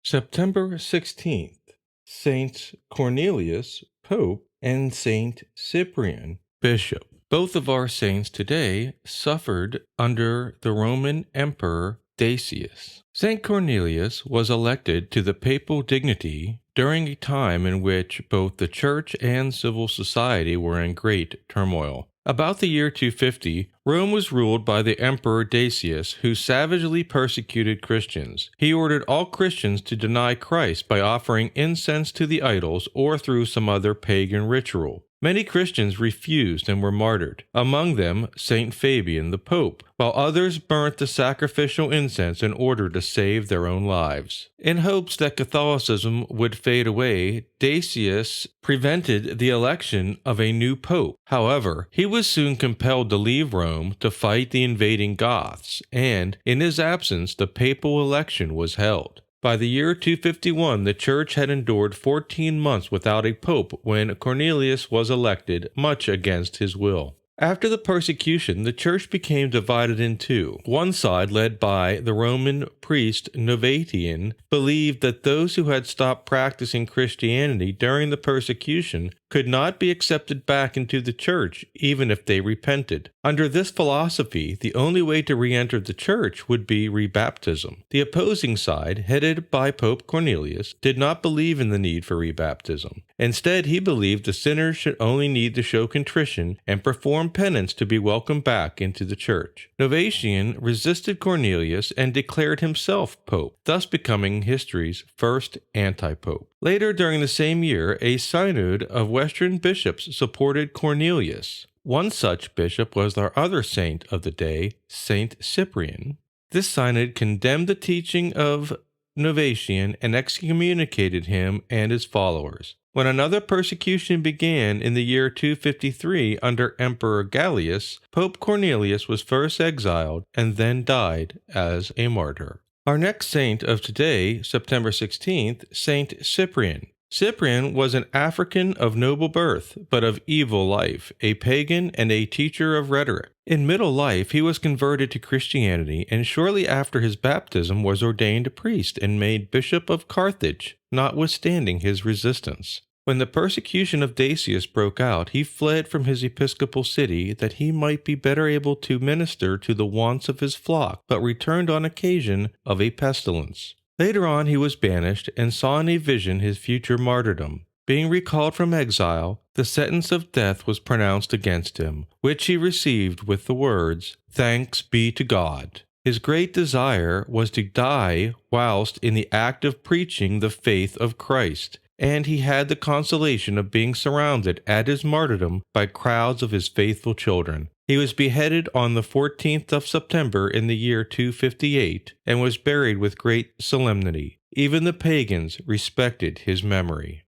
September 16th, Saints Cornelius, Pope, and Saint Cyprian, Bishop. Both of our saints today suffered under the Roman Emperor Decius. Saint Cornelius was elected to the papal dignity during a time in which both the church and civil society were in great turmoil. About the year 250, Rome was ruled by the Emperor Decius, who savagely persecuted Christians. He ordered all Christians to deny Christ by offering incense to the idols or through some other pagan ritual. Many Christians refused and were martyred, among them Saint Fabian the Pope, while others burnt the sacrificial incense in order to save their own lives. In hopes that Catholicism would fade away, Decius prevented the election of a new pope. However, he was soon compelled to leave Rome to fight the invading Goths, and in his absence the papal election was held. By the year 251, the Church had endured 14 months without a pope when Cornelius was elected, much against his will. After the persecution, the Church became divided in two. One side, led by the Roman priest Novatian, believed that those who had stopped practicing Christianity during the persecution could not be accepted back into the Church, even if they repented. Under this philosophy, the only way to re-enter the Church would be rebaptism. The opposing side, headed by Pope Cornelius, did not believe in the need for rebaptism. Instead, he believed the sinner should only need to show contrition and perform penance to be welcomed back into the Church. Novatian resisted Cornelius and declared himself pope, thus becoming history's first anti-pope. Later during the same year, a synod of Western bishops supported Cornelius. One such bishop was our other saint of the day, Saint Cyprian. This synod condemned the teaching of Novatian and excommunicated him and his followers. When another persecution began in the year 253 under Emperor Gallius, Pope Cornelius was first exiled and then died as a martyr. Our next saint of today, September 16th, Saint Cyprian. Cyprian was an African of noble birth, but of evil life, a pagan and a teacher of rhetoric. In middle life, he was converted to Christianity, and shortly after his baptism was ordained a priest and made Bishop of Carthage, notwithstanding his resistance. When the persecution of Decius broke out, he fled from his episcopal city that he might be better able to minister to the wants of his flock, but returned on occasion of a pestilence. Later on he was banished and saw in a vision his future martyrdom. Being recalled from exile, the sentence of death was pronounced against him, which he received with the words, "Thanks be to God." His great desire was to die whilst in the act of preaching the faith of Christ, and he had the consolation of being surrounded at his martyrdom by crowds of his faithful children. He was beheaded on the 14th of September in the year 258 and was buried with great solemnity. Even the pagans respected his memory.